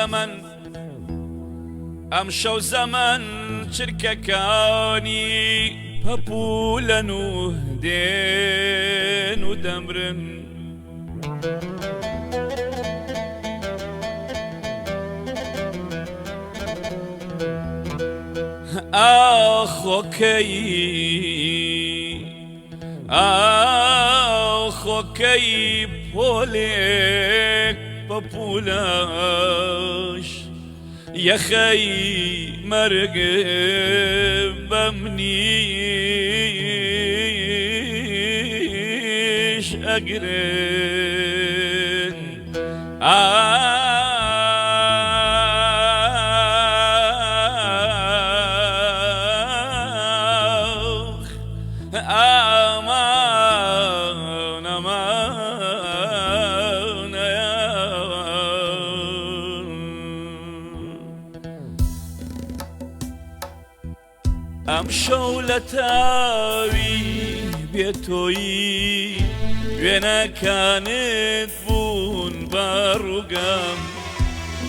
زەمن ئەم شەو زەمن چرکەکانی پەپولەن و دێن و دەمرن خۆکەی پۆلێک پەپولەش یەخەی مەرگ بە منیش ئەگرن ئەم شەو لە تاوی بێتۆیی وێنەکانت بوون بەڕووگەم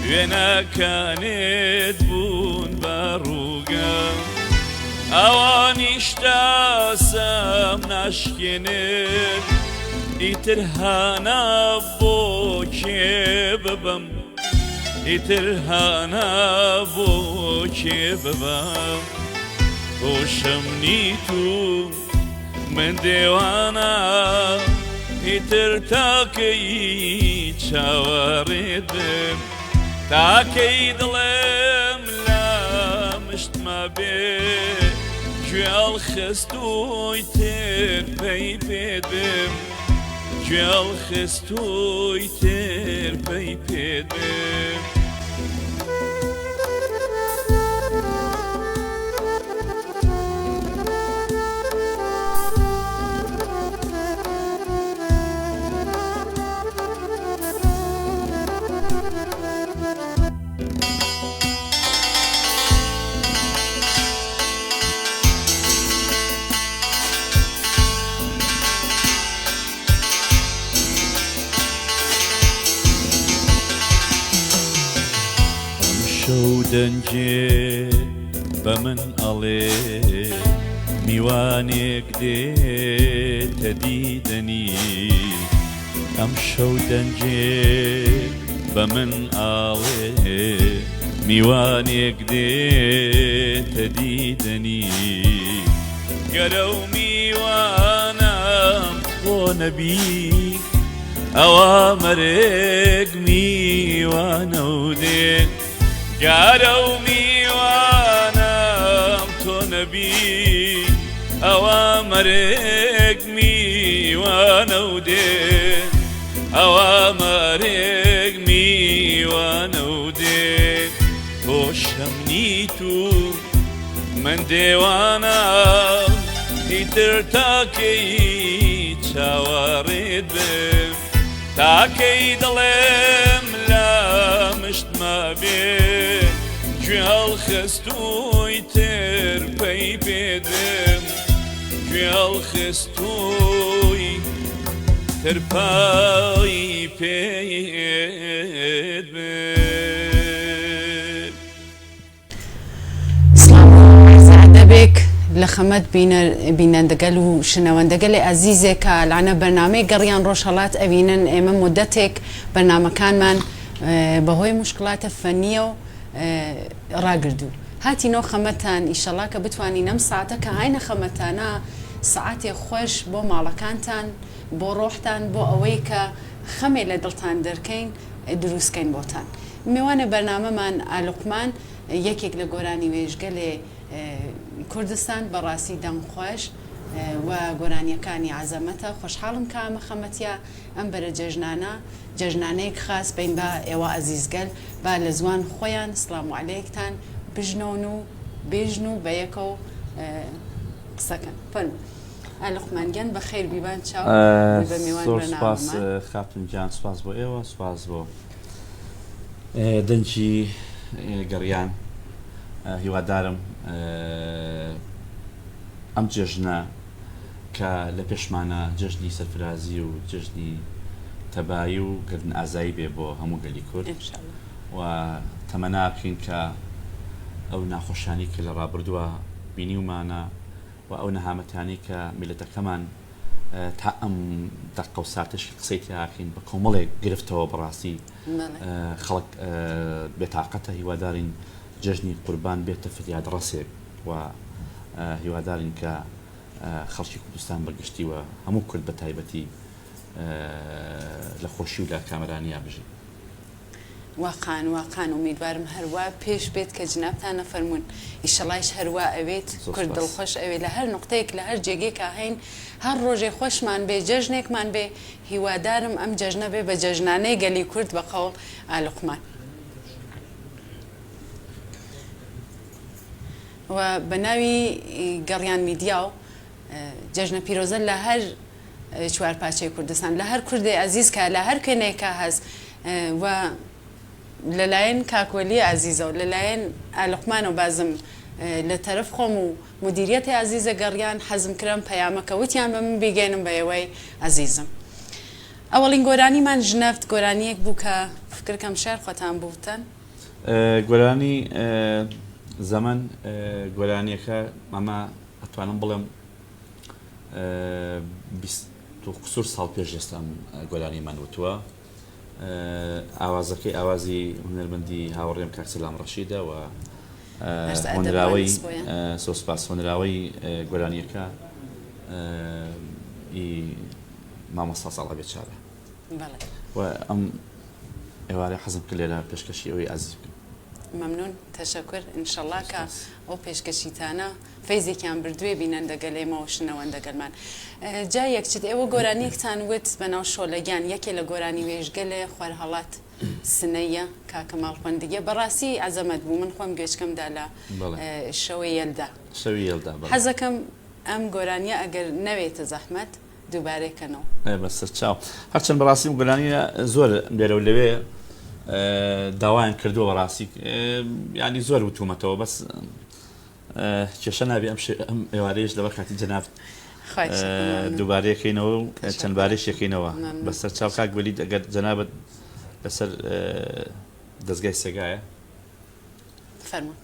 وێنەکانت بوون بەڕووگەم ئەوانیش داسەم ناشکێنێت ئیتر هانە بۆ کێ ببەم ئیتر هانە بۆ کێ ببەم خۆشم نیت و من دێوانە ئیتر تاکەی چاوەڕێت بم تاکەی دڵێم لە مشتمە بێ گوێڵ خستووی تر پەی پێت بم گوێڵ خستووی تر پەی پێت بم دەنجێ بە من ئەڵێ میوانێک دێتە دیدەنی ئەم شەو دەنجێ بە من ئاڵێ میوانێک دێتە دیدەنی گەرە و میوانم بۆ نەبی ئەوە مەرێک میوانە و دێ گارە و میوانم تۆ نەبی ئەوە مەرێک میوانە و دێ ئەوە مەرێک میوانە و دێ خۆشم نیت و من دێوانە ئیتر تاکەی چاوەڕێت بم تاکەی دڵێم لە مشتمە بێ گوێڵ خستووی تر پەی پێت بم گوێڵ خستووی تر پەی پێت بم سلام لە خەمەت بینەندەگەل و شنەوەندەگەلی ئەزیزێک کە لەعنە بەرنامەی گەڕیان ڕۆژهەڵات ئەوینن ئێمە مدەتێک بەرنامەکانمان بەهۆی مشکلاتە فەنیە و ڕاگردوو هاتینەوە خەمەتان ئیشەڵا کە بتوانین ئەم ساعتە کە هاینە خەمەتانە سعاتێک خۆش بۆ ماڵەکانتان بۆ ڕۆحتان بۆ ئەوەی کە خەمێ لە دڵتان دەرکەین دروستکەین بۆتان میوانە بەرنامەمان ئالوقمان یەکێک لە گۆرانی وێژگەلێ کوردستان بەڕاستی دەمخۆش و گۆرانیەکانی عەزەمەتە خۆشحاڵم کە ئەمە خەمەتیە ئەم بەرە جەژنانەیەک خاص بین بە ئێوە ئەزیزگەل با لە زوان خۆیان سڵام عەلەیکتان بژنەون و بێژن و بەیەکە و قسەکەن فەرموو ئالوقمانگیان بە خێر بیبان چاو بە میوان بەرنامەمان سپاس خاپتن گیان سپاس بۆ ئێوە سپاس بۆ دەنجی گەڕیان هیوادارم ئەم جێژنە کە لە پێشمانە جەژنی سەرفرازی و جەژنی تەبایی و گردن ئازایی بێ بۆ هەموو گەلی کورد و تەمەناکەین کە ئەو ناخۆشانی کە لە ڕابردووە بینیومانە و ئەو نەهامەتانی کە میلەتەکەمان تا ئەم دەقە و ساتش قسەی تیاکەین بە کۆمەڵێک گرفتەوە بەڕاستی خەڵک بێتاقەتە هیوادارین جەژنی قوربان بێتە فریاد ڕەسێک و هیوادارین کە خەڵکی کوردستان بەگشتی و هەموو کورد بە تایبەتی لە خۆشی و لە کامەرانیا بژین. واقعان امیدوارم هەروە پێش بێت کە جنابتانە فەرمونون ئیشەڵایش هەروە ئەوێت کورد دڵخۆش ئەوێت لە هەر نقطەیەک لە هەر جێگێکە هەین هەر ڕۆژێ خۆشمان بێ جەژنێکمان بێ هیوادارم ئەم جەژنە بێ بە جەژنانەی گەلی کورد بە قەوڵ ئالوقمان. و بە ناوی گەڕیان میدیا و جەژنە پیرۆزە لە هەر چوار پاچەی کوردستان لە هەر کوردی عەزیز کە لە هەر کوێنێکە هەست و لەلایەن کاکۆلی عزیزە و لەلایەن ئالوقمان و بازم لە تەرەف خۆم و مدیریەتی عزیزە گەڕیان حەزم کرم پەیامەکە وتیان بە من بگەێنم بە ئێوەی عزیزم. ئەوەڵین گۆرانیمان ژنەفت گۆرانیەک بوو کە فکرکەم شار خۆتان بووتن گۆرانی زەمن گۆرانیەکە ئەمە ئەتوانم بڵێم 20 ساڵ پێش ئێستام گۆرانیمان وتووە. ئاوازەکەی ئاوازی هونەرمەندی هاوڕێم کاک سەلام ڕەشیدە و هۆنراوەی سۆسپاس هۆنراوەی گۆرانیەکە مامۆستا ساڵا بێت چارە و ئەم ئێوارە حەزم کرد لێرە پێشکەشی ئەوەی عەزیز بکەم. مەمنون تەشەکر ئینشەڵڵا کە ئەو پێشکەشیتانە فەیزێکیان بردوێ بینەن دەگەلێمەوە شنەوەن دەگەلمان. جا یەکچیت ئێوە گۆرانیەکتان وت بەناو شۆلەگیان یەکێ لە گۆرانی وێژگەلێ خوار هەڵات سنەیە کاکە ماڵخۆندگە بەڕاستی عەزەمەت بوو من خۆم گوێچکەمدا لە شەوەی یەلدا حەزەکەم ئەم گۆرانیە ئەگەر نەوێتە زەحمەت دووبارێکەنەوە بەسەر چاو هەرچەند بەڕاستی گۆرانیە زۆر لێرە و لەوێ داوایان کردووە بەڕاستی ینی زۆر وتومەتەوە بەس کێشە نابێ ئەم ئێوارەیەش لەبەر کاتی جەنابەت دووبارەیەکەینەوە و چەند بارێش یەکەینەوە بەسەر چاو کاک وەلید ئەگەر جەنابەت لەسەر دەستگای سێگایە فەرموون.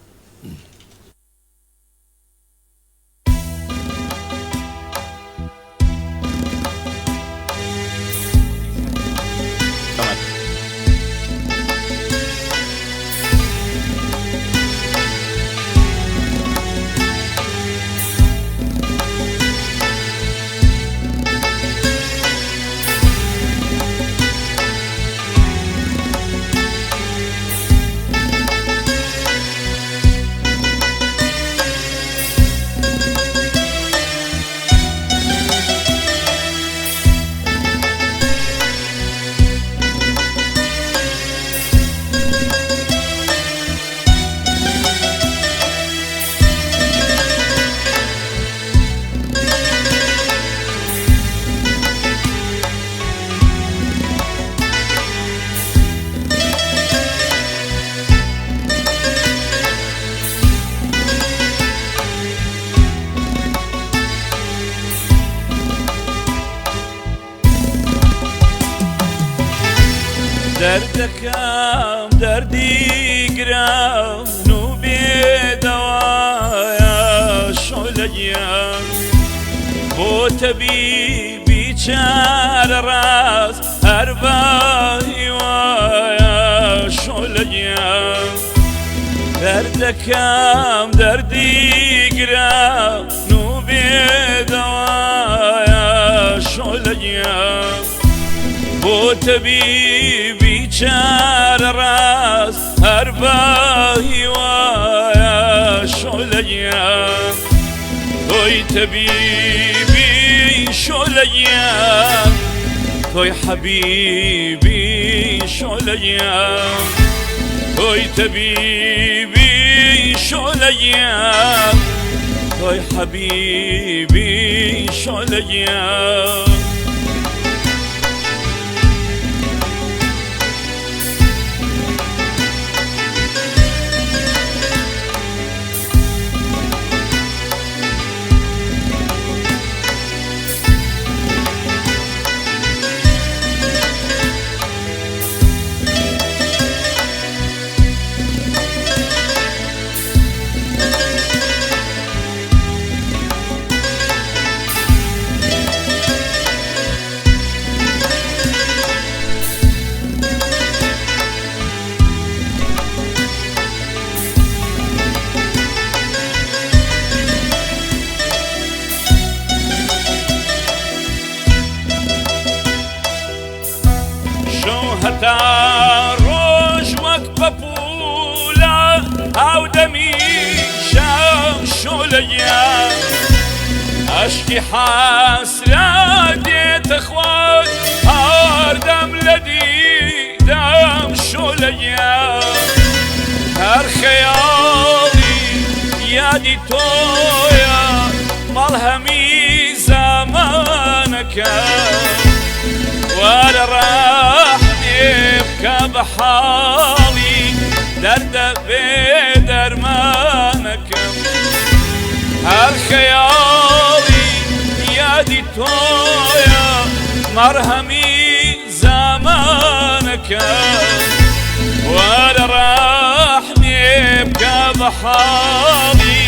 دەردەکەم دەردی گران و بێدەوایە شۆلەگیان بۆ تەبیبی چارە ڕاست هەر بە هیوایە شۆلەگیان دەردەکەم دەردی گران و بێدەوایە شۆلەگیان بۆ تەبیبی چارە ڕاست هەر بە هیوایە شۆلەگیان تۆی تەبیبی شۆلەگیان تۆی حەبیبی شۆلەگیان تۆی تەبیبی شۆلەگیان تۆی حەبیبی شۆلەگیان شۆلەیە عشقی حەسرەتێت خوارد هەردەم لە دیدەم شۆلەیە هەر خەیاڵی یادی تۆیە مەڵهەمی زەمانەکە وەرە ڕەحمێ بکە بە حاڵی دەردە بێ دەرمانەکەم هەر خەیاڵی یادی تۆیە مەرهەمی زەمانەکە وەرە ڕەحمێ بکە بە حاڵی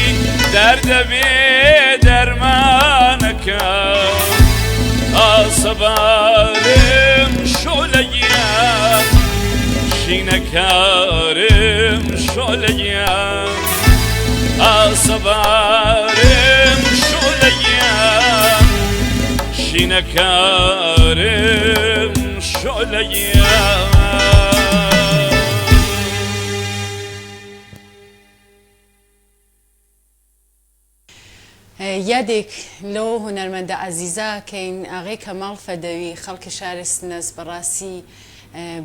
دەردە بێ دەرمانەکە ئاسەبارم شۆلەیە شینەکارم شۆلەیە ئاسەبارم شۆلەیە شینەکارم شۆلەیە یادێک لەو هونەرمەندە عەزیزە کەین ئاغای کەماڵ فەدەوی خەڵکی شاری سنەس بەڕاستی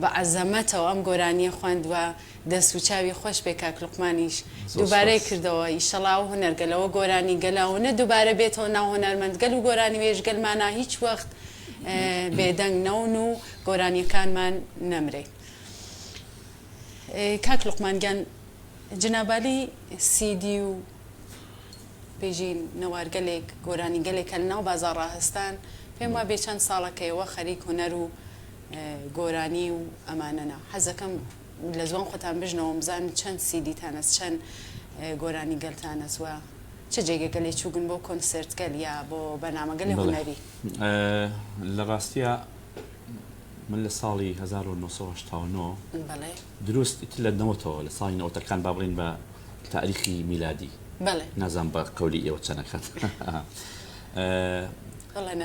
بە عەزەمەتەوە ئەم گۆرانیە خوێندووە دەست و چاوی خۆش بێ کاک لوقمانیش دووبارەی کردەوە ئیشەڵا و هونەرگەلەوە گۆرانی گەلاونە دووبارە بێتەوە ناو هونەرمەند گەل و گۆرانی وێژگەلمانە هیچ وەخت بێدەنگ نەون و گۆرانیەکانمان نەمرێ. کاک لوقمانگیان جنابالی سیدی و بێژین نەوارگەلێک گۆرانی گەلێکە لە ناو بازاڕ ڕاهستان پێم وا بێ چەند ساڵەکەیەوە خەریک هونەر و گۆرانی و ئەمانەنا حەزەکەم لە زوان خۆتان بژنەوە بزان چەند سیدیتانەس چەند گۆرانی گەلتانەسوە چه جێگەگەلێ چووگن بۆ کۆنسرتگەل یا بۆ بەنامەگەلی هونەری لە ڕاستیە من لە ساڵی 1989 دروست لە نەوەتەوە لە ساڵی نەوەتەکان با بڵین بە تاریخی میلادی نازان بە قەولی ئێوە چەندەکەت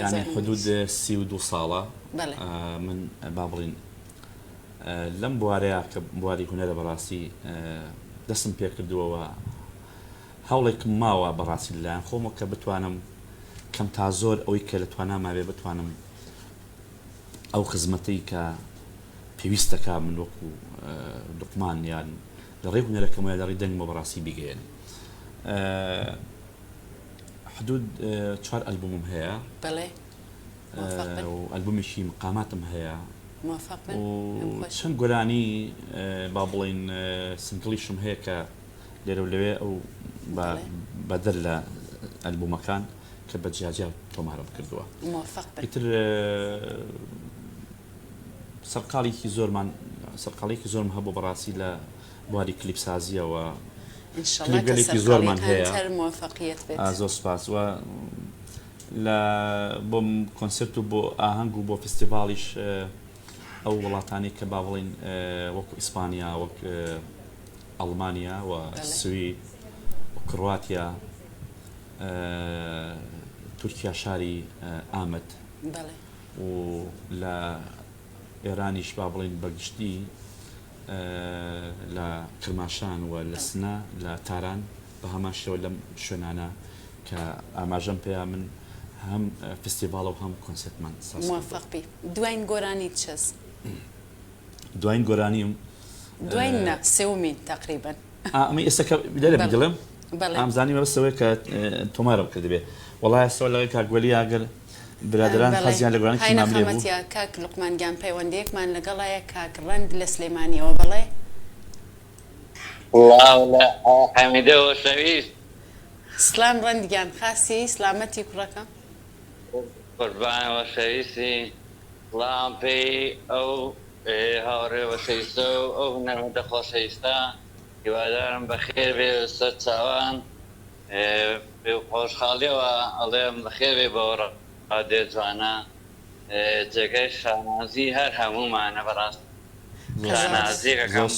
یعنی حدود 32 ساڵە من با بڵین لەم بوارەیە کە بواری هونەرە بەڕاستی دەستم پێ کردووەوە هەوڵێکم ماوە بەڕاستی لەلایەن خۆمە کە بتوانم کەم تا زۆر ئەوەی کە لە توانامە بێ بتوانم ئەو خزمەتەی کە پێویستەکە من وەکو لوقمان یان لە ڕێی هونەرەکەم یا لە ڕێی دەنگمە بەڕاستی بیگەێن. حدود 4 ئەلبومم هەیە و ئەلبومیشی مقاماتم هەیە و چەند گۆرانی با بڵین سنگلیشم هەیە کە لێرە و لەوێ ئەو بەدەر لە ئەلبومەکان کە بە جیاجیا تۆمارە بکردووە ئیتر سەرقاڵێکی زۆرم هەبوو بەڕاستی لە بواری کلیپسازیەوە کلیپگەلێکی زۆرمان هەیە زۆر سپاس وە لە بۆ کۆنسرت و بۆ ئاهەنگ و بۆ فستیڤاڵیش ئەو وڵاتانی کە با بڵین وەکو ئیسپانیا وەک ئەڵمانیا و سوید و کرواتیا تورکیا شاری ئامەد و لە ئێرانیش با بڵین بەگشتی لە کرماشان و لە سنە لە تاران بە هەمان شێوە لەم شوێنانە کە ئاماژەم پێیا من هەم فستیڤاڵ و هەم کۆنسرتمان موفق بی. دوایین گۆرانی چەس؟ دوایین گۆرانیم دوایین نە سێومین تقریبا ئەمە ئێستا لێرە بگەڵم ئامزانیمە بەسەوەی کە تۆمارە بکرد بێ وەڵای ئێستا لەوەی کاگوەلی ئاگەر برادران حەزیان لە گۆرانێکی مام لێ بوو کاک لوقمانگیان پەیوەندەیەکمان لەگەڵایە کاک ڕەند لە سلێمانیەوە بەڵێ حەمیدەوە شەویست سلام ڕەندگیان خاسی سلامەتی کوڕەکە قوربانەوە شەویستی سڵام پێی ئەو هاوڕێوە شەویستە و ئەو هونەرمەندە خۆشەویستە هیوادارم بەخێر بێ سەر چاوان خۆشحاڵیەوە ئەڵێم بەخێر بێ بە ڕادێ جوانە جێگەی شانازی هەر هەمومانە بەڕاست شانازیەکەم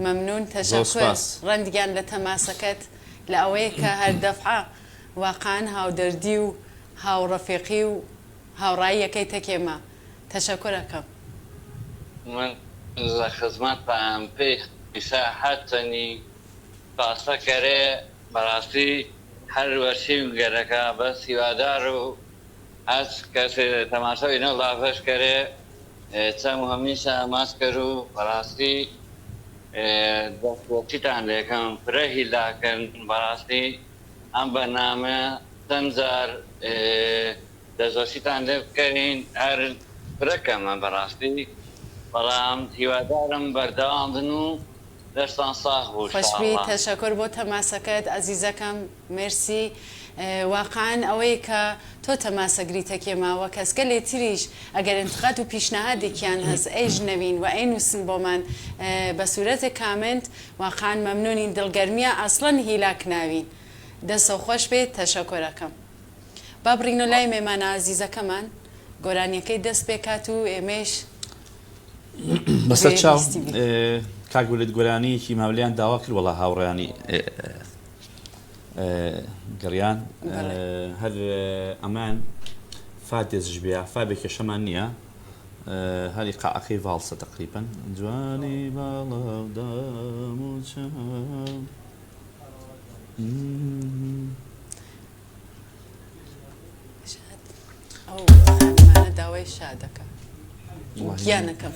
مەمنون تەشەکر ڕەندگیان لە تەماسەکەت لە ئەوەیە کە هەر دەفعە واقعان هاودەردی و هاوڕەفیقی و هاوڕایی یەکەی تەکێمە تەشەکرەکەم من لە خزمەت بەم پێی ئیسا هەرچەندی پاسەکەرێ بەڕاستی هەر وەرشی گەرەکە بە سیوادار و هەچ کەس تەماشای نە لافەش کرێ چەم هەمیشە ماسکەر و بەڕاستی دەستۆچیتان لێکەم فرە هیلاکەن بەڕاستی ئەم بەرنامە چەند جار دەستۆچیتان لێ بکەین هەر فرەکەمە بەڕاستی بەڵام هیوادارم بەردەوام بن و دەستان ساغ بوو خۆشبی تەشەکر بۆ تەماسەکەت ئەزیزەکەم مرسی واقعاً ئەوەی کە تۆ تەماسەگریتە کێماوە کەسکە لێ تریش ئەگەر انتقاد و پیشنەهادێکیان هەست ئەیژ نەوین و ئەینووسن بۆمان بە سوورەتە کامنت واقعاً مەمنونین دڵگەرمیە ئەسڵەن هیلاک ناوین دەستە خۆش بێت تەشەکۆرەکەم با بڕینە لای مێمانە ئازیزەکەمان گۆرانیەکەی دەست پێکات و ئێمەش بەسەر چاو کاگولت گۆرانیەکی ماولیان داوا کرد وەڵا هاوڕێیانی گەڕیان هەر ئەمان فاتێزش بێ فابێکە شەمان نییە هەری قاعەکەی ڤالسە تقریبا جوانی باڵەودام و چاو ئەو خانمانە داوای شادەکە گیانەکەم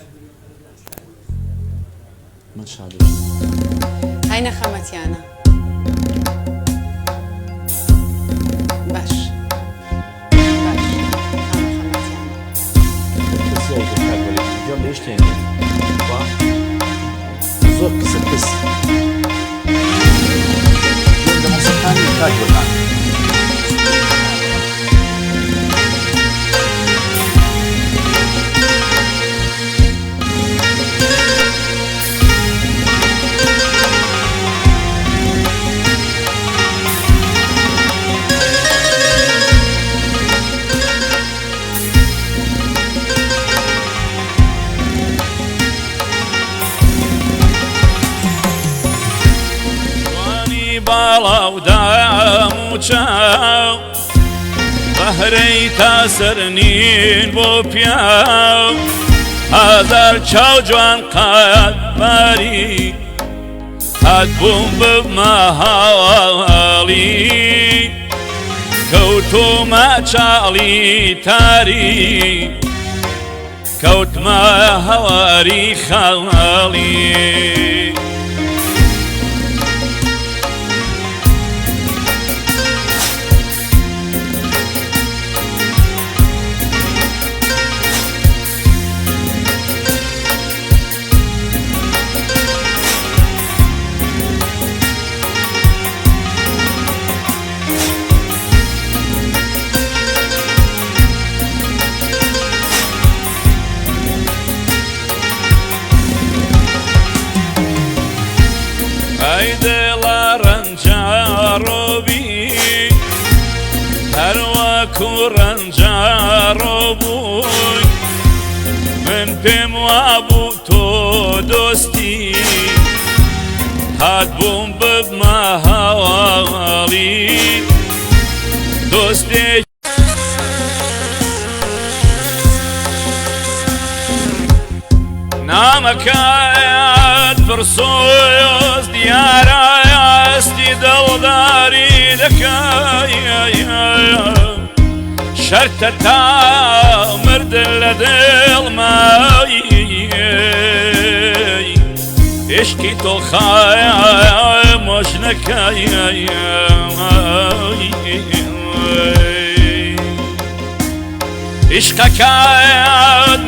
من شاد هاي نەخەمەتیانە باش زۆر قسە کەس دەمەسەکانی کاگۆران باڵاودام و چاو بەهرەی تاسەرنین بۆ پیاو هەزار چاو جوان قات باری هات بووم ببمە هاواڵی کەوتۆمە چاڵی تاری کەوتمە هەواری خاڵی ڕەنجارۆ بووی من پێم وابوو تۆ دۆستی هات بووم ببمە هاواڵی دۆستێک نامەکایەت پرسۆز دیارە ئەستی دڵداری دەکای شرطة مرد لدل ماي اشكي تو خايا مش نكايا عشقك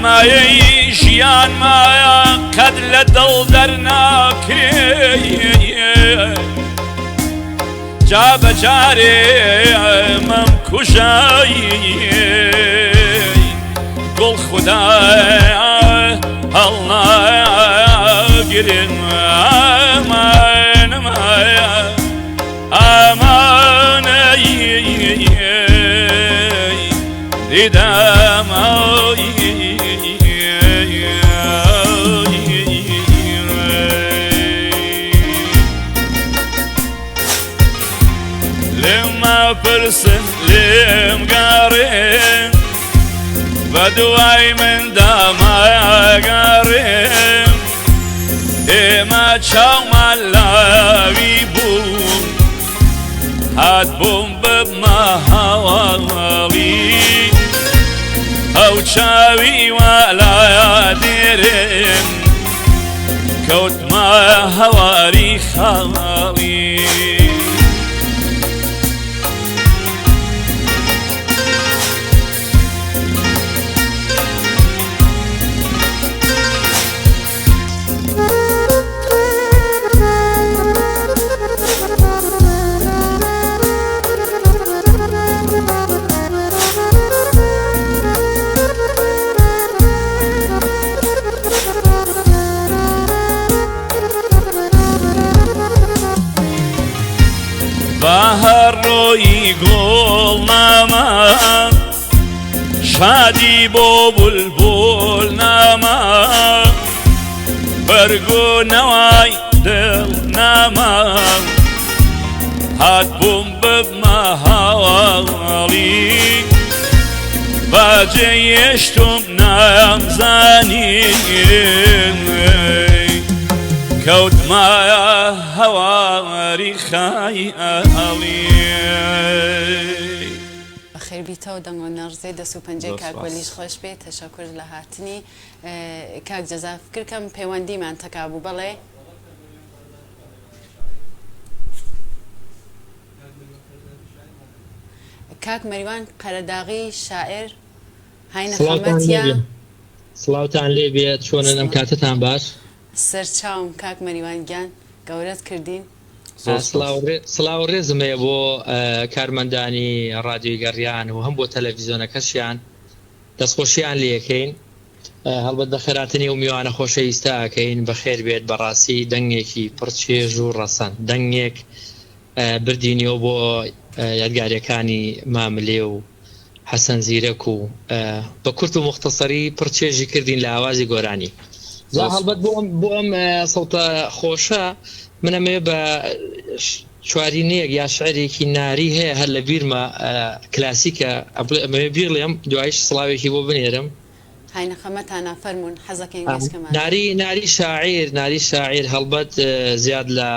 ما يجيان ما قد لدل درناك جاب جاري ممكوشاي قل خداي الله قرن امان امان ديدام لما فرسن لم قارن بدواي من داما قارن إما تشاو ملاوي بوم هات بوم ببما هواڵی ئەو چاوی وەلایە دێرن کەوتمایە هەواری خاڵی بەهەڕۆیی گوڵنامە شادی بۆ بولبولنامە بەرگۆ نەوای دڵنامە هات بووم ببمە هەواڵی باجێ هێشتم نایەمزانین کەوتمایە هەواری خایاڵی بەخێر بیتەوە دەنگ و نەڕزێ دەست و پەنجەی کاکوەلیش خۆش بێت تەشەکر لە هاتنی کاک جەزا فکرکەم پەیوەندیمان تەکابوو بەڵێ کاک مەریوان قەرەداغی شاعر هاینە خەمەتیە سڵاوتان لێ بێت چۆنن ئەم کاتتان باش سەرچاوم کاک مەریوانگیان گەورەت کردین سڵاو ڕێزمەیە بۆ کارمەندانی ڕادیۆی گەڕیان و هەم بۆ تەلەڤیزیۆنەکەشیان دەستخۆشییان لێکەین هەڵبەت بەخێراتنی و میوانە خۆشەویستاکەین بەخێر بێت بەڕاستی دەنگێکی پڕچێژ و ڕەسەن دەنگێک بردینیەوە بۆ یادگاریەکانی ماملێ و حەسەن زیرەک و بە کورت و مختصری پڕچێژی کردین لە ئاوازی گۆرانی هەڵبەت بۆ ئەم سەوتە خۆشە منەمێ بە چوارینەیەک یا شعرێکی ناری هەیە هەر لە بیرمە کلاسیکە ئەمێ بیرڵێم دوایش سڵاوێکی بۆ بنێرم هاینە خەمەتانە فەرمونون حەزەکەین گەشتکەمان ناری شاعیر هەڵبەت زیاد لە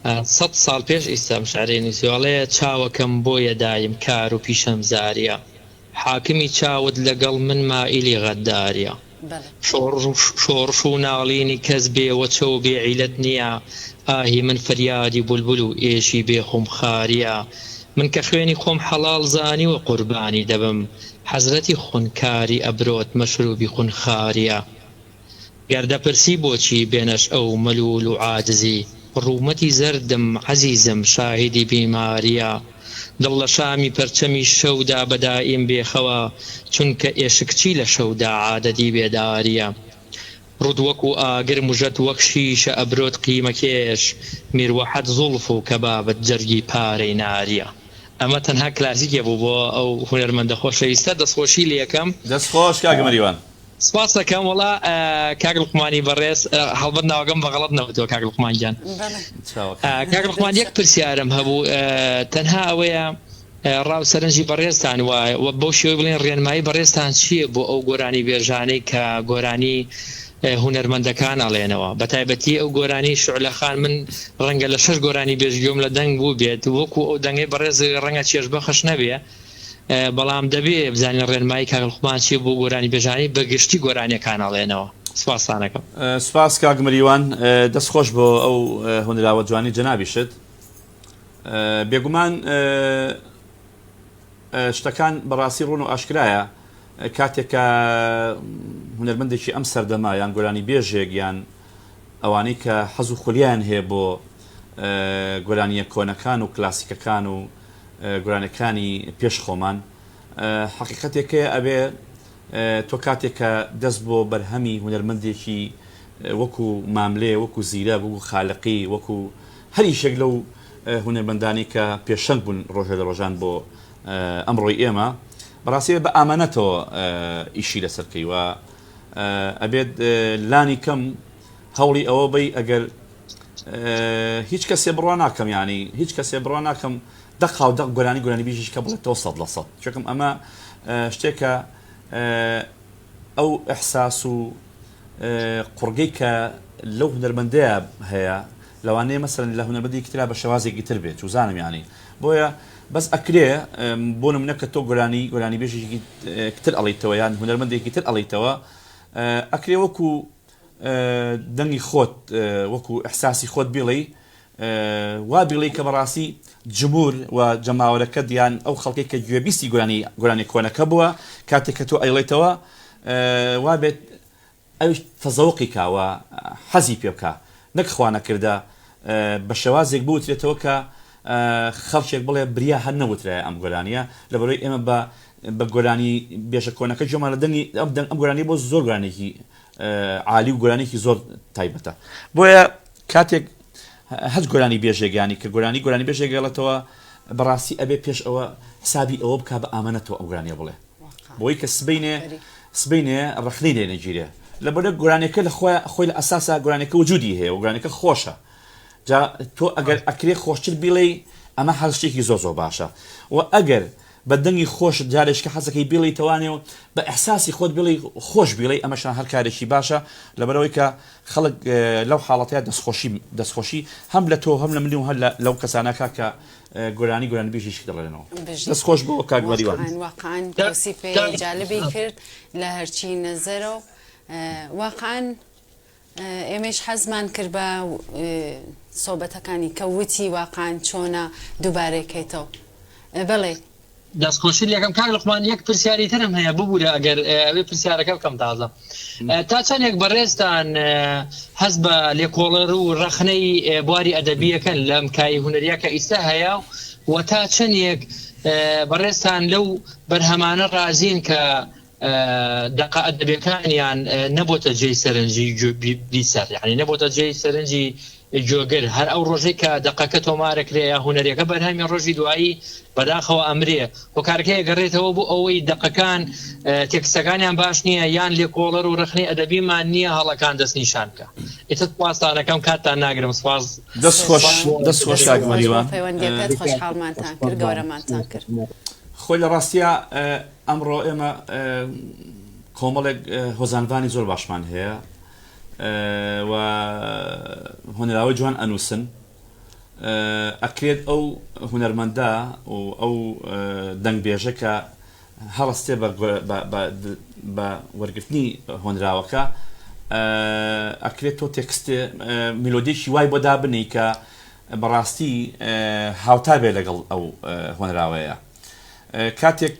100 ساڵ پێش ئیسام شعرێنی سیواڵەیە چاوەکەم بۆیە دایم کار و پیشەم زاریە حاکمی چاوت لەگەڵ من مائیلی غەدداریە شۆڕش و ناڵینی کەس بێوەچە و بێعیلەت نییە ئاهی من فەریادی بولبول و ئێشی بێخۆم خاریە من کە خوێنی خۆم حەڵاڵ زانی و قوربانی دەبم حەزرەتی خونکاری ئەبرۆت مەشروبی خونخاریە گەردەپرسی بۆچی بێنەش ئەو مەلول و عاجزی ڕوومەتی زەردم عەزیزم شاهیدی بیماریە دڵ لە شامی پەرچەمی شەودا بەدائیم بێخەوە چونکە ئێشکچی لە شەودا عادەتی بێداریە ڕوود وەکو ئاگر موژەت وەک شیشە ئەبرۆت قیمەکێش میروەحەت زوڵف و کەبابەت جەرگی پارەی ناریە ئەمە تەنها کلاسیکێ بوو بۆ ئەو هونەرمەندە خۆشەویستە دەستخۆشی لێکەم دەستخۆش کاک مەریوان سپاس دەکەم وەڵا کاک لوقمانی بەڕێز هەڵبەت ناوەکەم بەغەڵەت نەوتەوە کاک لوقمانگیان کاک لوقمان یەک پرسیارم هەبوو تەنها ئەوەیە ڕاو سەرنجی بەڕێزتان وایە و بەو شێوەی بڵێن ڕێنمایی بەڕێزتان چییە بۆ ئەو گۆرانی بێژانەی کە گۆرانی هونەرمەندەکان ئەڵێنەوە بەتایبەتی ئەو گۆرانی شعلەخان من ڕەنگە لە 6 گۆرانی بێژگۆم لە دەنگ بوو بێت وەکو ئەو دەنگەی بەڕێز ڕەنگە چێژبەخش نەبێ بەڵام دەبێ بزانین ڕێنمایی کاک لوقمان چیە بۆ گۆرانی بێژانی بەگشتی گۆرانیەکان ئەڵێنەوە سپاسانەکەم سپاس کاک مەریوان دەستخۆش بۆ ئەو هونەراوە جوانی جەنابیشت بێگومان شتەکان بەڕاستی ڕوون و ئاشکرایە کاتێکە هونەرمەندێکی ئەم سەردەما یان گۆرانی بێژێک یان ئەوانەی کە حەز و خولیان هەیە بۆ گۆرانیە کۆنەکان و کلاسیکەکان و گۆرانەکانی پێش خۆمان حقیقەتێکە ئەبێ تۆ کاتێکە دەست بۆ بەرهەمی هونەرمەندێکی وەکو ماملێ وەکو زیرە وەکو خالقی وەکو هەریشێک لەو هونەرمەندانی کە پێشەنگ بوون ڕۆژە لە ڕۆژان بۆ ئەمڕۆی ئێمە بەڕاستی بە ئامانەتەوە ئیشی لەسەرکەیوە ئەبێت لانی کەم هەوڵی ئەوە بی ئەگەر هیچ کەسێ بڕوا ناکەم ینی هیچ کەسێ بڕوا ناکەم دەق و دەق گۆرانی بیژیش کە بڵێتەوە 100% چۆکەم ئەمە شتێکە ئەو ئەحساس و قوڕگەی کە لەو هونەرمەندەیە هەیە لەوانەیە مەسەرن لە هونەرمەندی ترا بە شێوازێکی تر بێت وزانم یانی بۆیە بەس ئەکرێ بۆ نمونە کە تۆ گۆرانی بێژێکی تر ئەڵیتەوە یان هونەرمەندێکی تر ئەڵیتەوە ئەکرێ وەکو دەنگی خۆت وەکو ئەحساسی خۆت بڵێ وا بڵێ کە بەڕاستی جمهور و جەماوەرەکە دیان ئەو خەڵکی کە گوێبیستی گۆرانی کۆنەکە بووە کاتێک کە تۆ ئەیڵێتەوە وا بێت ئەو تەزەوقی کاوە حەزی پێ بکە نەکخوا نەکردە بە شێوازێک بوترێتەوە کە خەڵکێک بڵێ بریا هەر نەوترای ئەم گۆرانیە لەبەرەوەی ئێمە بە گۆرانی بێژە کۆنەکە جۆمان لە دەنگی ئەم گۆرانی بۆ زۆر گۆرانێکی عالی و گۆرانێکی زۆر تایبەتە بۆیە کاتێک هەست گۆرانی بێژێگانی کە گۆرانی بێژێگەڵێتەوە بەڕاستی ئەبێ پێش ئەوە حسابی ئەوە بک بە ئامانەتەوە ئەو گۆرانیە بڵێ بۆی کە سبینێ ڕخنەی لێنەگیرێ لەبەرە گۆرانەکە لە خۆی لە ئەساسا گۆرانەکە وجودی هەیە و گۆرانەکە خۆشە جا تۆ ئەگەر ئەکرێ خۆشتر بیڵێ ئەمە هەڵشتێکی زۆر باشە و ئەگەر بە دەنگی خۆش جارێککە حەزەکەی بیڵی توانێ و بە ئەحساسی خۆت بڵێ خۆش بیڵێ ئەمەشان هەر کارێکی باشە لەبەرەوەی کە خەڵک لەو حاڵەتەیە دەستخۆشی هەم لە تۆ هەم لە منی و هەر لەو کەسانەکە کە گۆرانی بێژیش دەڵێنەوە دەست خۆش بۆ کاگوەریوان واقعا توصیفی جالبی کرد لە هەرچی نەزەرە و واقعا ئێمەش حەزمان کرد بە سۆبەتەکانی کە وتی واقعا چۆنە دووبارەکەیتەوە بڵێ دەستخۆشی لەکەم کار لەخمان یەک پرسیاری ترم هەیە ببوورە ئەگەر ئەوێ پرسیارەکە بکەم تازە تا چەندێک بەڕێستان هەز بە لێکۆڵەر و ڕەخنەی بواری ئەدەبیەکەن لەم کای هونەریەکە ئیستا هەیە و تا چەندێک بەڕێستان لەو بەرهەمانە ڕازین کە دقا ئەدەبیەکانیان نەبووتە جێی سەرنجی بیسەر یعنی نەبووتە جێی سەرنجی جۆگر هەر ئەو ڕۆژێک کە دقەکە تۆمارەکرێ یا هونەریەکە بەرهەمی ڕۆژی دوایی بەداخەوە ئەمرێ هۆکارەکەی گەڕێتەوە بوو ئەوەی دقەکان تێکستەکانیان باش نییە یان لێکۆڵەر و ڕخنەی ئەدەبیمان نییە هەڵەکان دەست نیشان بکە ئێتت پاستانەکەم کاتان ناگرم سپاس دەست خۆش کاگوەریوان پەیوەندیەکەت خۆشحاڵمانتان کرد گەورەمانتان کرد خۆی لە ڕاستیە ئەمڕۆ ئێمە کۆمەڵێک هۆزانوانی زۆر باشمان هەیە و هونەراوە جوان ئەنووسن ئەکرێت ئەو هونەرمەندە و ئەو دەنگبێژە کە هەڵستێ بە وەرگرتنی هۆنراوەکە ئەکرێت تۆ تێکستێ میلۆدیێکی وای بۆ دابنی کە بەڕاستی هاوتا بێ لەگەڵ ئەو هۆنراوەیە کاتێک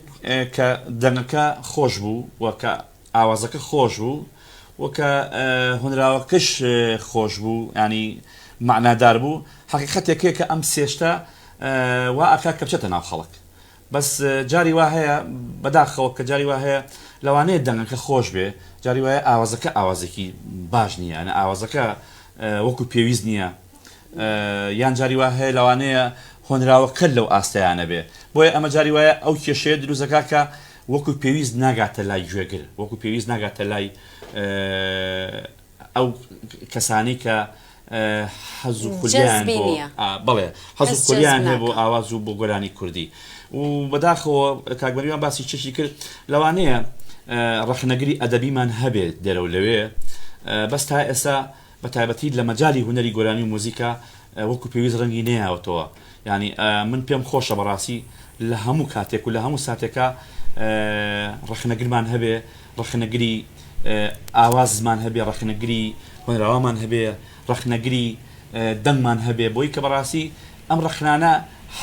کە دەنگەکە خۆش بوو وەکە ئاوازەکە خۆش بوو وەکە هونراوەکەش خۆش بوو ینی معنادار بوو حقیقەتێکەیە کە ئەم سێشتا وا ئاکا کە بچێتە ناو خەڵک بەس جاری وا هەیە بەداخەوە کە جاری وا هەیە لەوانەیە دەنگەکە خۆش بێ جاری وایە ئاوازەکە ئاوازێکی باش نییە ئەنە ئاوازەکە وەکو پێویست نییە یان جاری وا هەیە لەوانەیە هۆنراوەکە لەو ئاستەیانە بێ بۆیە ئەمە جاری وایە ئەو کێشەیە دروستەکە کە وەکو پێویست ناگاتە لای گوێگر وەکو پێویست ناگاتە لای ئەو کەسانی کە حەز و کولیان بڵێ حەز و کولیان هەیە بۆ ئاواز و بۆ گۆرانی کوردی و بەداخەوە کاکبەریوان باسی چێشی کرد لەوانەیە ڕەخنەگری ئەدەبیمان هەبێت دەرەو لەوێ بەس تا ئێستا بە تایبەتی لە مەجای هونەری گۆرانی و مۆزیکا وەکو پێویست ڕەنگی نەیەوەتەوە ینی من پێم خۆشە بەڕاستی لە هەموو کاتێک و لە هەموو ساتێکە ڕەخنەگرمان هەبێ ڕەخنەگری ئاوازمان هەبێ ڕەخنەگری هۆنراوامان هەبێ ڕەخنەگری دەنگمان هەبێ بۆی کە بەڕاستی ئەم ڕەخنانە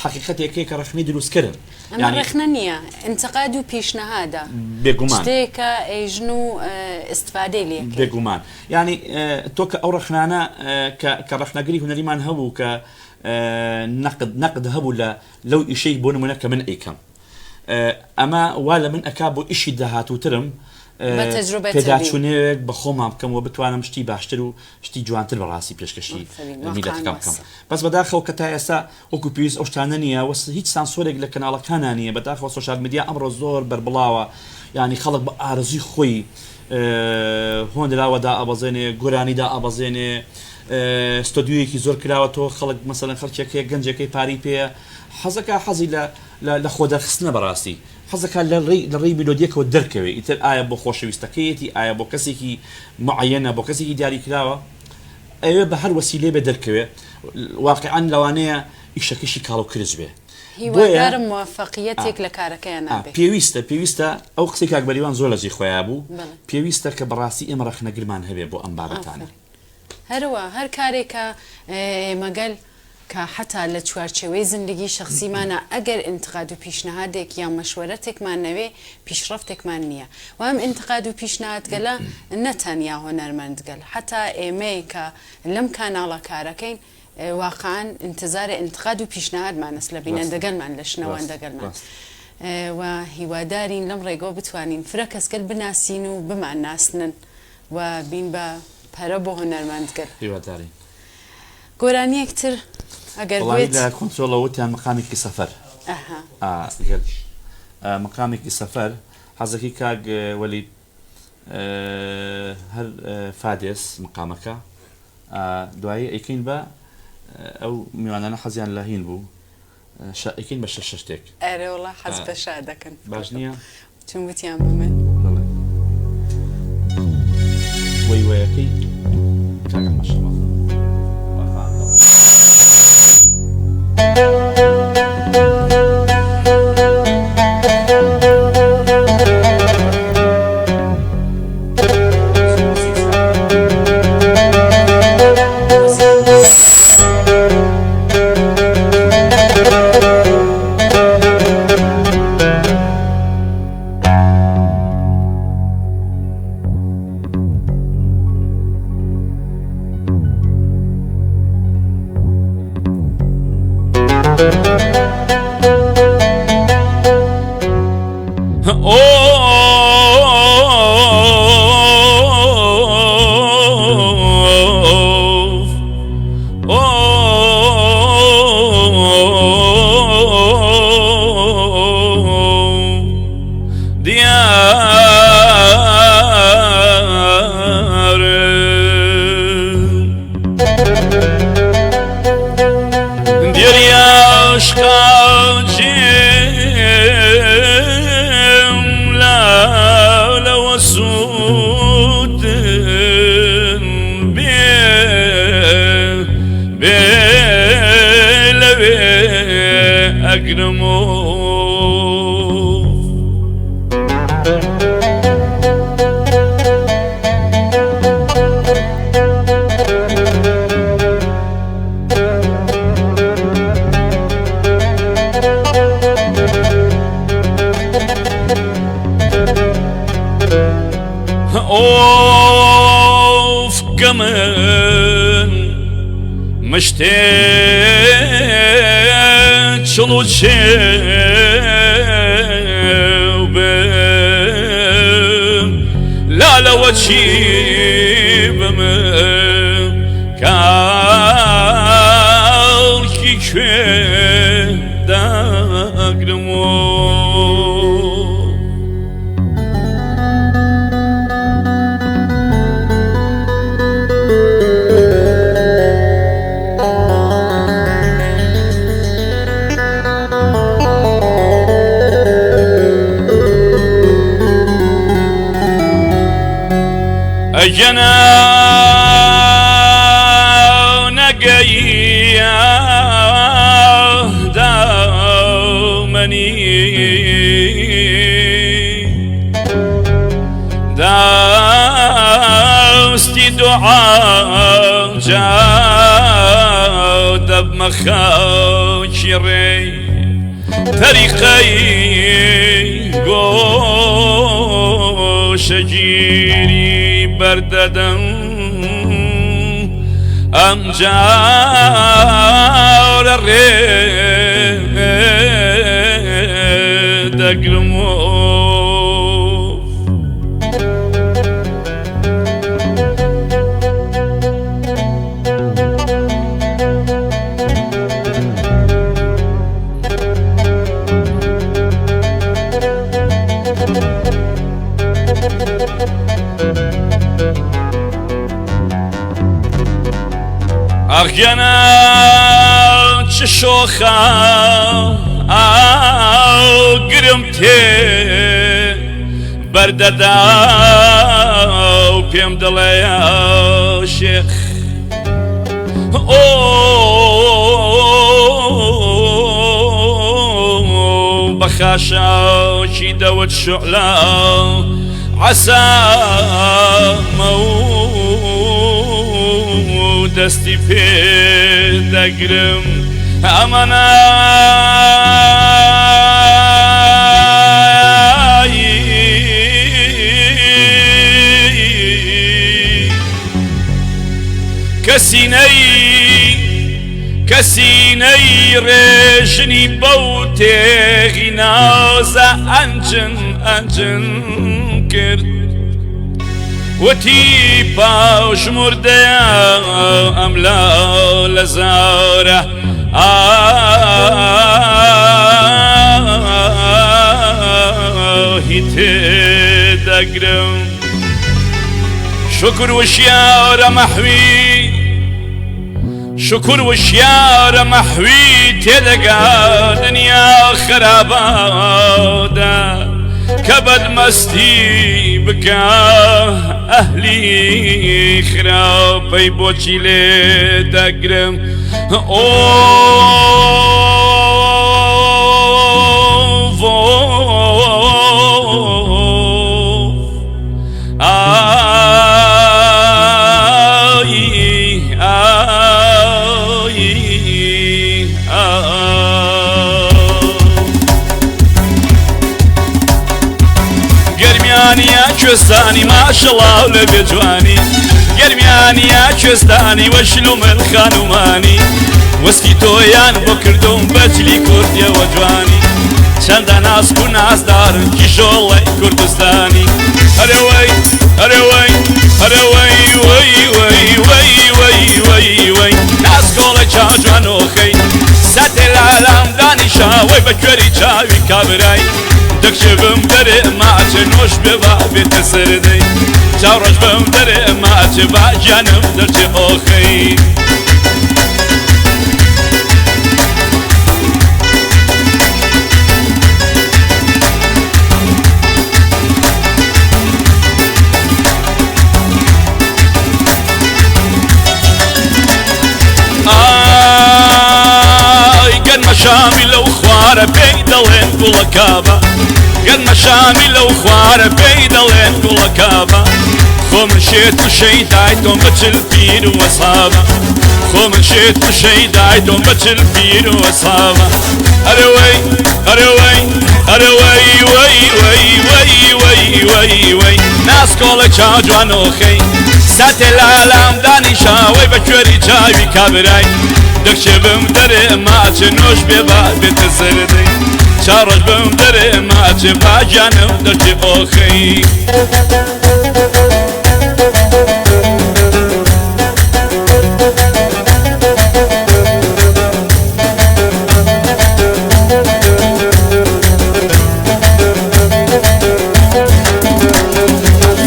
حقیقەتێکەیە کە ڕەخنەی دروستکردن ئەمە ڕەخنە نییە ئینتقاد و پیشنەهادە بێگومان شتێکە ئێژن و ئیستفادەی لێ بێگومان ینی تۆ کە ئەو ڕەخنانە کە ڕەخنەگری هونەریمان هەبوو کە نەقد هەبوو لەو ئیشەی بۆ نمونە کە من ئەیکەم ئەمە وا لە من ئەکا بۆ ئیشی داهاتووترم پێداچوونێک بە خۆمان بکەمەوە بتوانم شتی باشتر و شتی جوانتر بەڕاستی پێشکەشی میلەتەکە بکەم بەس بەداخەوە کە تا ئێستا وەکو پێویست ئەو شتانە نییە وەس هیچ سانسۆرێک لە کەناڵەکانە نییە بەداخەوە سۆشیال میدیا ئەمڕۆ زۆر بەربڵاوە ینی خەڵک بە ئارزوی خۆی هۆنراوەدا ئەبەزێنێ گۆرانیدا ئەبەزێنێ ستۆدیۆیەکی زۆر کراوەتەوە خەڵک مەسەلەن خەڵکێکەیە گەنجەکەی پاری پێە حەزەکە حەزی لە خۆدەرخستنە بەڕاستی حەزەکە لە ڕێی میلۆدیەکەوە دەرکەوێت ئیتر ئایا بۆ خۆشەویستەکەیەتی ئایا بۆ کەسێکی معەنە بۆ کەسێکی دیاری کراوە ئەوێ بە هەر وەسیلێ بە دەرکەوێ واقعان لەوانەیە ئیشەکەشی کاڵ و کرز بێ هیوادارم موفقیەتێک لە کارەکەیان نابێت. پێویستە ئەو قسەی کاک بەریوان زۆر لە جێ خۆیان بوو پێویستە کە بەڕاستی ئێمە ڕەخنەگرمان هەبێ بۆ ئەم بابەتانە هەروە هەر کارێکە مەگەل کە حتا لە چوارچێوەی زندگی شخصیمانە ئەگەر ئینتقاد و پیشنهادێک یا مەشوەرەتێکمان نەوێ پیشرەفتێکمان نییە و ئەم ئینتقاد و پیشنهادگەلە نەتەنیا هۆنەرمەندگەل حتا ئێمەی کە لەم کاناڵە کارەکەین واقعان انتظار انتقاد و پیشنهادمانەست لە بینەندەگەلمان لە شنەوەندەگەلمان و هیوادارین لەم ڕێگەوە بتوانین فرە کەسگەل بناسین و بمان ناسنن و بین بە پەرە بۆ هۆنەرمەندگەل هیوادارین. گۆرانیەکتر ئەگەر بێت لە کۆنترۆڵەوەتیان مقامێکی سەفەر مقامێکی سەفەر حەزەکەی کاک وەلید هەر فادێس مقامەکە دوایی ئەیکەین بە ئەو میوانانە حەزیان لە هین بوو ئەیکەین بە شەش شتێک ئەرێ وڵا حەز بە شا دەکەن باش نییە چون وتیان بمێن وەی وەیەکەی کاکە ماشەڵڵا أوف كمان مشتاق شنو تشوب لا لا وتشيب كالكي داك دمو أجنا نقيا دامني داستي دعاء جاود بمخاشري طريقي شجيري برددم ام جار الريد اقرمو أخيانا تشوخا أو قرمتي برددا وبيم دليا شيخ بخاشاوشی دەوت شعلا عسا دەستی پێ دەگرم کەسینەی ڕێژنی بەو تێغی نازە ئەنجن کرد وتی پاژمردەیە ئەملا لە زارە ئاهی تێدەگرم شکر وشیارە مەحوی شکر وشیارە مەحوی تێدەگا دنیا خرابەدا کە بەدمەستی بکە ئەهلی خراپەی بۆچی لێ دەگرم کوێستانی ماشەڵاو لە بێجوانی گەرمیانیا کوێستانی وەشل و من خانومانی وەسکی تۆیان بۆ کردوم بەجلی کوردیەوە جوانی چەندە ناسک و نازدارن کیژۆڵی کوردستانی هەرەوەی هەرەوەی هەرەوەی وەی وەی وەی وەی وەی وەی ناسکۆڵە چاجوانۆخەی ساتێ لالام دانیشاوەی بە کوێری چاوی کابرای دەکچێ بم دەرێ ماچێ نۆش بێ با بێتە سەردەی چاوڕۆژ بم دەرێ ماچێ با گیانم دەرچێ ئۆخەی گەرمە شامی لەو خوارە پێی دەڵێن گوڵە کابە گەرمە شامی لەو خوارە پێی دەڵێن گوڵە کابە خۆ من شێت و شەیدای تۆم بەچل پیر و وەسابە خۆ من شێت و شەیدای تۆم بەچل پیر و وەسابە هەرەوەی هەرەوەی هەرەوەی وەی وەی وەی وەی وەی وەی ناسکۆڵە چاجوانۆخەی ساتێ لالام دانیشاوەی بە کوێری چاوی کابرای دەکچێ بم دەرێ ماچێ نۆش بێ با بێتە سەردەی چاڕۆژ بم دەرێ ماچێ باگیانم دەرچێ ئۆخەی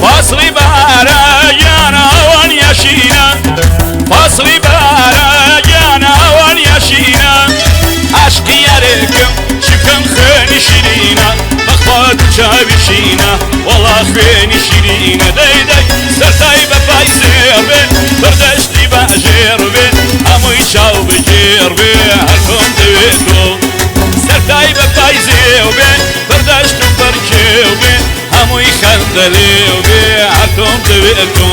فاسڵی بارە گیانە ئەوان یاشینە فاسڵی بارە گیانە ئەوان یاشینە عاشقی یارێکم چکەم خوێنی شیرینە بەخوا چاوی شینە وەڵا خوێنی شیرینە دەیدەی سەرتای بەپای سێر بێ بەردەشتی باژێر بێ هەمووی چاو بەگێر بێ هەرکۆم دەوێتۆ سەرتای بەپای زێو بێ بەردەشت و بەرکێو بێ هەمووی خەندەلێو بێ هەرکۆم دەوێتۆ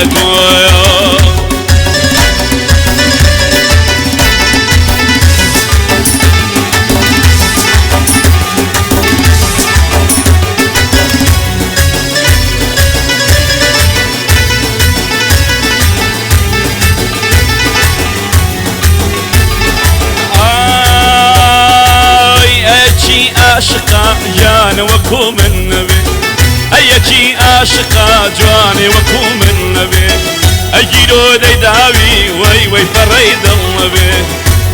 تويا عاشقا جان وكو من نبي أيجي عاشقا جواني وكو من نبي أجيرو دي داوي وي فريد النبي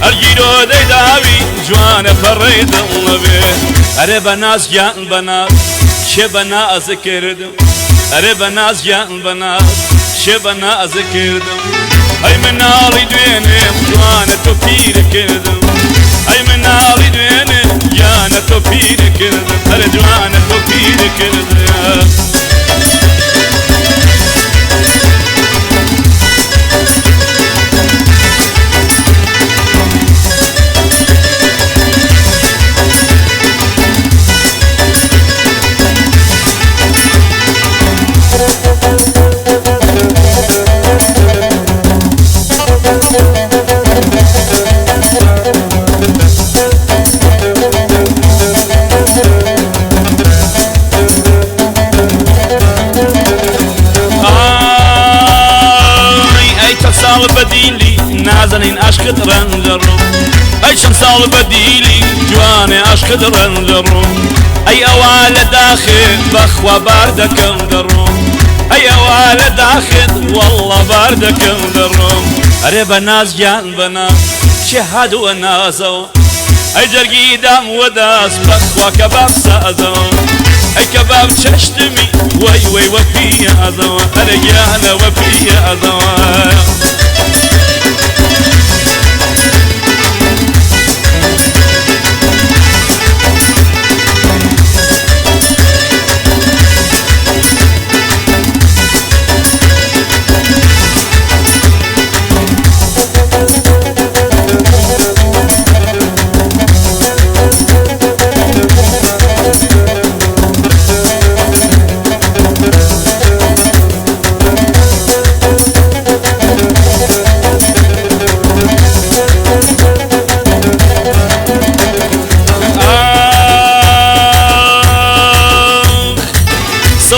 أجيرو دي داوي جوان فريد النبي أري بناس جان بناس شبنا أذكردم أري بناس جان بناس شبنا أذكردم أي من ناري دوينم جوان تفير كردم أي من ناري دوينم جانا توفير كرد أرجوانا توفير كرد بديلي نازنين أشكد رنجرو أي شمسال بديلي جواني أشكد رنجرو أي أوال داخل بخوة باردك اندرو أي أوال داخل والله باردك اندرو أري بناس جان بناس شهاد وناسو أي جرقي دام وداس بخوة كباب سازو أي كباب ششتمي وي وفي أذو أرجانا وفي أذو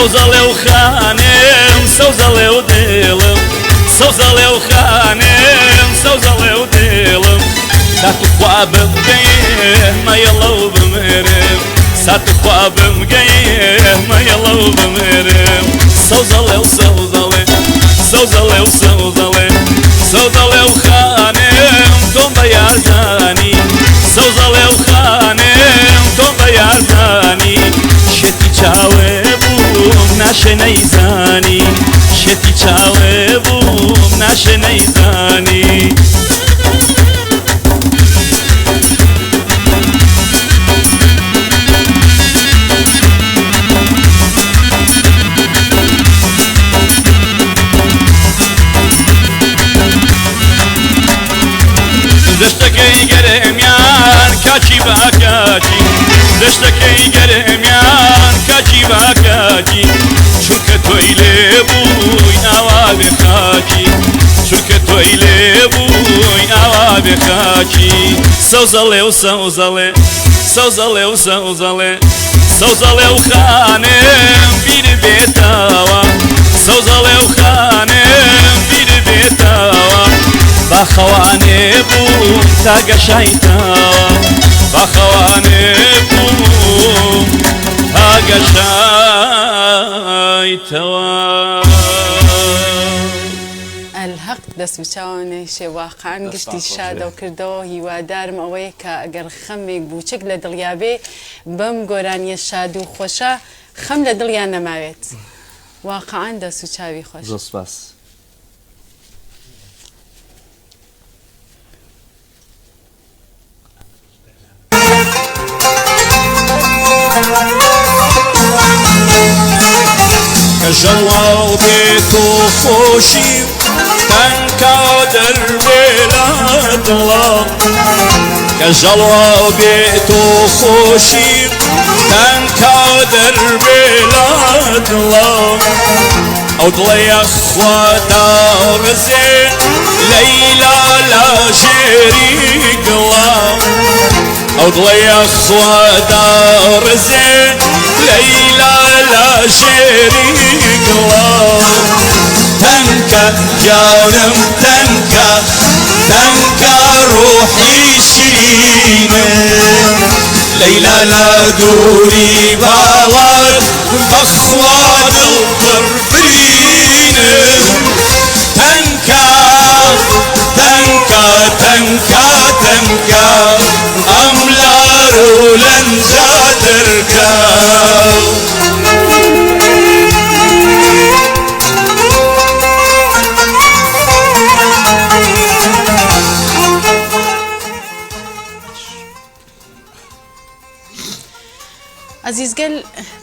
سوزاليو خانم سوزاليو ديلم سوزاليو خانم سوزاليو ديلم ساتو خوابم جايه ما يلو بمرم ساتو خوابم جايه ما يلو بمرم سوزاليو سوزالي سوزاليو سوزالي سوزاليو خانم توم بيازاني سوزاليو خانم توم بيازاني شتي چاوي نشه نیزانی شتی چاوه بوم نشه نیزانی دشتکی گرم یار کاچی با کاچی دشتکی گرم یار کاچی با کاچی چونکە تۆی لێ بووی ئاوا بێ خاکی چونکە تۆی لێ بووی ئاوا بێ خاکی سەوزەڵێ و سەوزەڵێ سەوزەڵێ و سەوزەڵێ سەوزەڵێ و خانم بیر بێتەوە سەوزەڵێ و خانم بیر بێتەوە باخەوانێ بووم تا گەشایتەوە باخەوانێ بووم تا گەشایتەوە الحق دەست بچاوانێ شێواقعان گشتی شادە و کردەوە هیوادارم ئەوەیە کە ئەگەر خەمێک بووچک لە دڵیابێ بەم گۆرانیە شاد و خۆشە خەم لە دڵیان نەماوێت واقعان دەست و چاوی خۆش زۆر سپاس كجلال بيت خوشي تنكادر بلاد الله كجلال بيت خوشي تنكادر بلاد الله او ضلي اخواتا رزين ليلى لا شريك الله او ضلي اخواتا رزين ليلى لا شريك الله تنكا جانم تنكا تنكا روحي شينه ليلى لا دوري بالك بأخوان الطرفين تنكا تنكا تنكا تنكا أملار ولنجا تركا عزیزگەل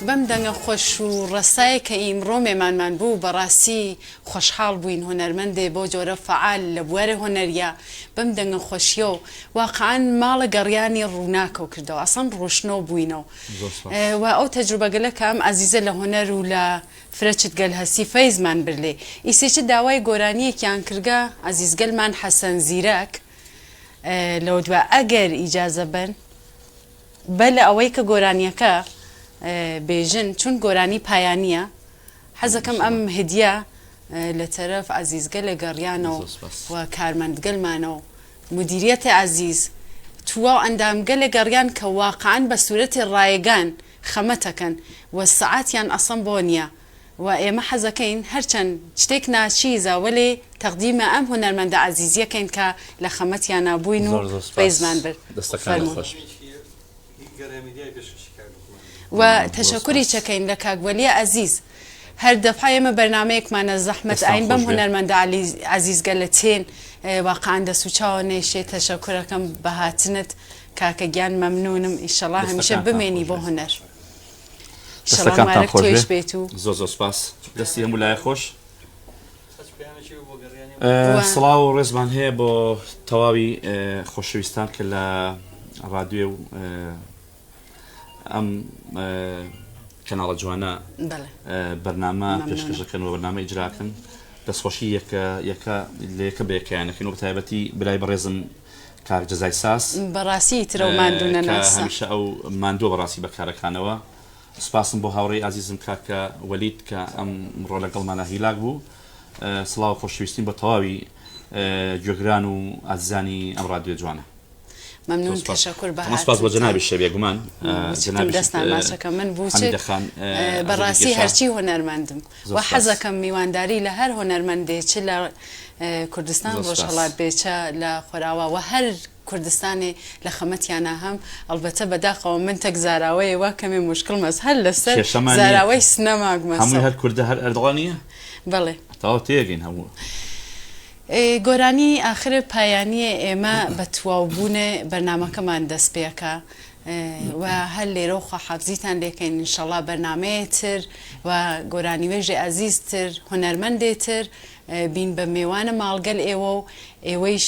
بەم دەنگە خۆش و ڕستایە کە ئیمڕۆ مێمانمان بوو بەڕاستی خۆشحاڵ بووین هونەرمەندێ بۆ جۆرە فعال لە بوارە هۆنەریە بەم دەنگە خۆشیە و واقعان ماڵە گەڕیانی ڕووناکەوە کردەوە ئەسەن ڕۆشنەوە بووینەوە و ئەو تەجروبەگەلە کەم عزیزە لە هۆنەر و لە فرەچت گەل هەسی فەیزمان برلێ ئیسێکی داوای گۆرانیەکیان کردگە عزیزگەلمان حەسەن زیرەک لەو دووە ئەگەر ئیجازە بن بەلە ئەوەی کە گۆرانیەکە بێژن چون گۆرانی پایانیە حەزەکەم ئەم هدیە لە تەرەف عزیزگە لە گەڕیانەوە و کارمەندگەلمانەوە مدیریەتی عزیز تووە ئەندامگە لە گەڕیان کە واقعان بە سوورەتی ڕایگان خەمەتەکەن و سعاتیان ئەسەم بۆ نییە و ئێمە حەزەکەین هەرچەند شتێک ناچیزە وەلێ تەقدیمە ئەم هونەرمەندە عزیزیەکەین کە لە خەمەتیان نابووین و فەیزمان برد و تشکری چکین لکاگولی عزیز هر دفعه ما برنامه‌کمان زحمت عین بم هنرمند عزیز گلتین واقعا دسوچا و نشه تشکر کم بهاتنت که گیان ممنونم انشالله همیشه بمینی با هنر انشالله مارک تویش بیتو زوزو سپاس دستی هم ولای خوش سڵاو و ڕێزمان هەیە بۆ تەواوی خۆشەویستان کە لە ڕادیۆ ئەم کەناڵە جوانە بەرنامە پێشکەشەکەن و بەرنامە ئیجراکەن دەستخۆشی یەکە بەیەکیانەکەن و بەتایبەتی برای بەڕێزم کاک جەزای ساس بەڕاستی ترە و ماندوو نەناسا هەمیشە ئەو ماندووە بەڕاستی بەکارەکانەوە سپاسم بۆ هاوڕێی عزیزم کاکە وەلید کە ئەم ڕۆ لەگەڵمانە هیلاک بوو سڵاو خۆشەویستین بە تەواوی گوێگران و ئازانی ئەم ڕادیۆ جوانە ممنون تشکر به سپاس بۆ جەنابی شەبێ گومان دەستان باشەکە من بوو بەڕاستی هەرچی هۆنەرمەندم و حەزەکەم میوانداری لە هەر هۆنەرمەندێ چ لە کوردستان ڕۆژهەڵات بێچە لە خۆراوە و هەر کوردستانی لە خەمەتیانە هەم ئەلبەتە بەداخەوە من تەک زاراوەیە وا کەمی مشکل مەس هەر لەسەر زاراوەی سنەماگمە هەمووی هەر کوردە هەر ئەردوانیە بەڵێ تاوە تێگەین هەموو گۆرانی آخر پایانیە ئێمە بە تواوبوونە بەرنامەکەمان دەست پێکە و هەر لێرە خواحافزیتان لێکەین ئینشەڵا بەرنامەیەتر و گۆرانی وێژی عزیزتر هۆنەرمەندێتر بین بە میوانە ماڵگەل ئێوە و ئێوەیش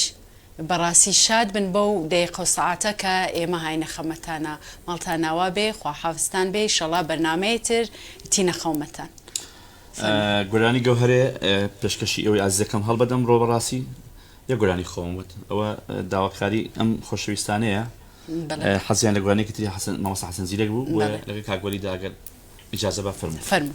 بەڕاستی شاد بن بەو دەیقە و سەعاتە کە ئێمە هاینە خەمەتانە ماڵتاناوا بێ خواحافزتان بێ ئینشەڵا بەرنامەیەتر تینە خەومەتان گۆرانی گەوهەرێ پێشکەشی ئەوەی ئازیزەکەم هەڵبەدەم ڕۆ بەڕاستی یە گۆرانی خۆم وت ئەوە داواکاری ئەم خۆشەویستانەیە حەزیان لە گۆرانێکی تری مامۆستا حەسەن زیرەک بوو و لەگەڵ کاک وەلیدا ئەگەر ئیجازە بە فەرموو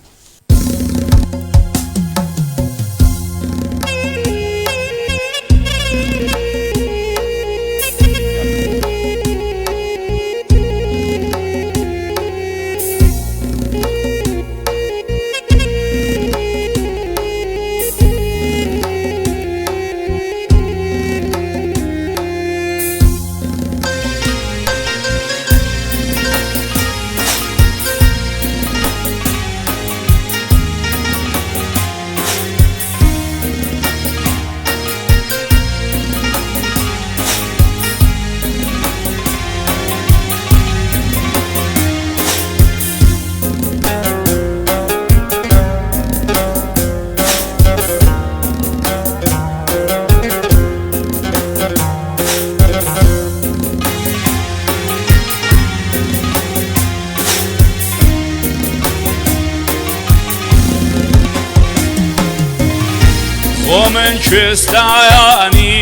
چەند کوێستایانی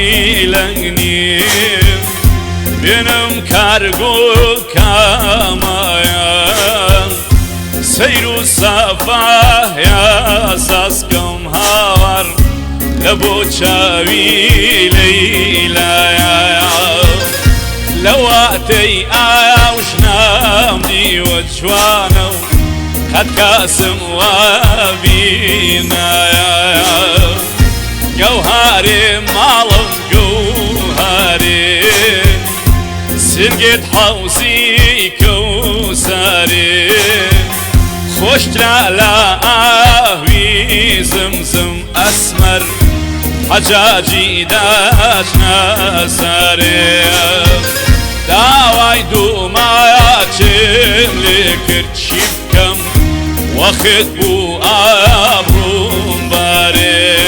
لەنگنیم بێنم کارگۆ کامایان سەیر و سەفایا ساسکەم هاوار لە بۆ چاوی لەیلایە لەواتەی ئاشنام دیوە جوانە و قەت کاسم وابینایە گەوهارێ ماڵم گەوهارێ سرگێت حەوزی کەوسارێ خۆشترا لە ئاوی زمزم ئەسمەر حەجاجی داچنە سەرێ داوای دوومایە چێم لێ کرد چی بکەم وەخت بوو ئابڕووم بارێ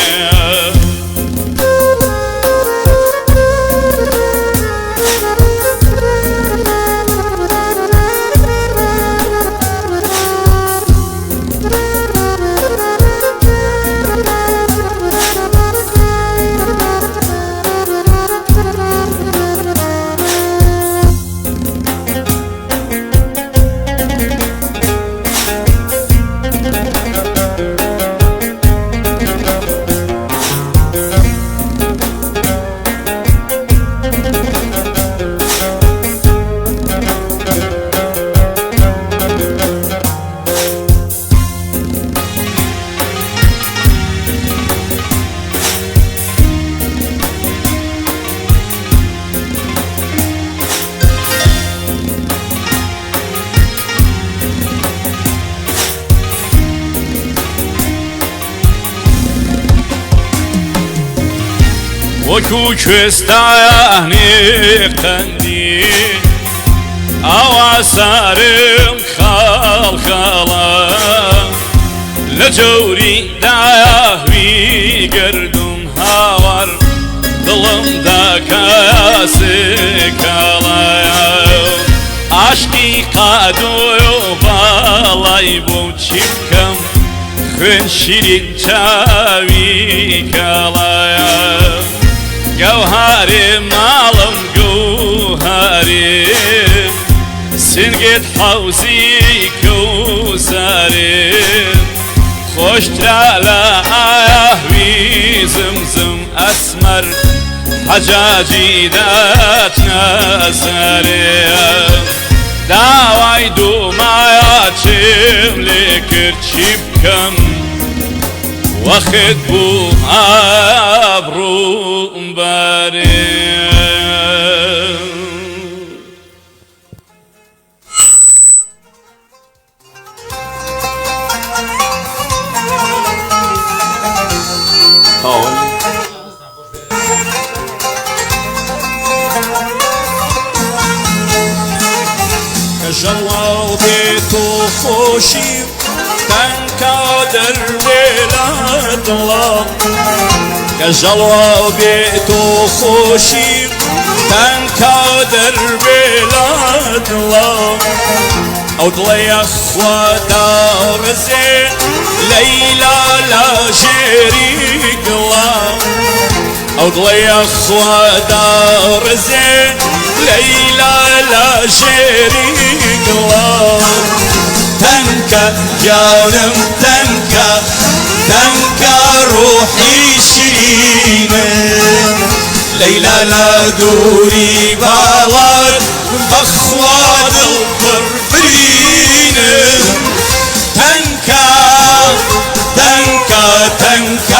وەکو کوێستانی قەندی ئاوا سارم خاڵخاڵە لە جەوری داهوی گردون هاوار دڵم داکاسێ کاڵایە عاشقی قادۆی و باڵای بۆ چی بکەم خوێن شیرین چاوی کاڵایە گەوهارێ ماڵم گەوهارێ سنگێت حەوزی کەوسارێ خۆشترا لە ئاوی زمزم ئەسمەر حەجاجی داچنە سەرێ داوای دوومایە چێم لێ کرد چی بکەم وەخت بوو ئابڕووم بارێ کەژەڵا بێت و خۆشی تەنکا دەربێ لە دڵام کەژەڵا بێت و خۆشی تەنکا دەربێ لە دڵام ئەو دڵەیە خوادا ڕزێ لەیلا لە ژێری گڵام ئەو دڵەیە خوادا ڕزێ لەیلا لە ژێری گڵام تەنکە جانم تەنکە تەنکە ڕوحی شیرینە لەیلا لە دووری باڵات بەخوا دڵبڕ برینە تەنکە تەنکە تەنکە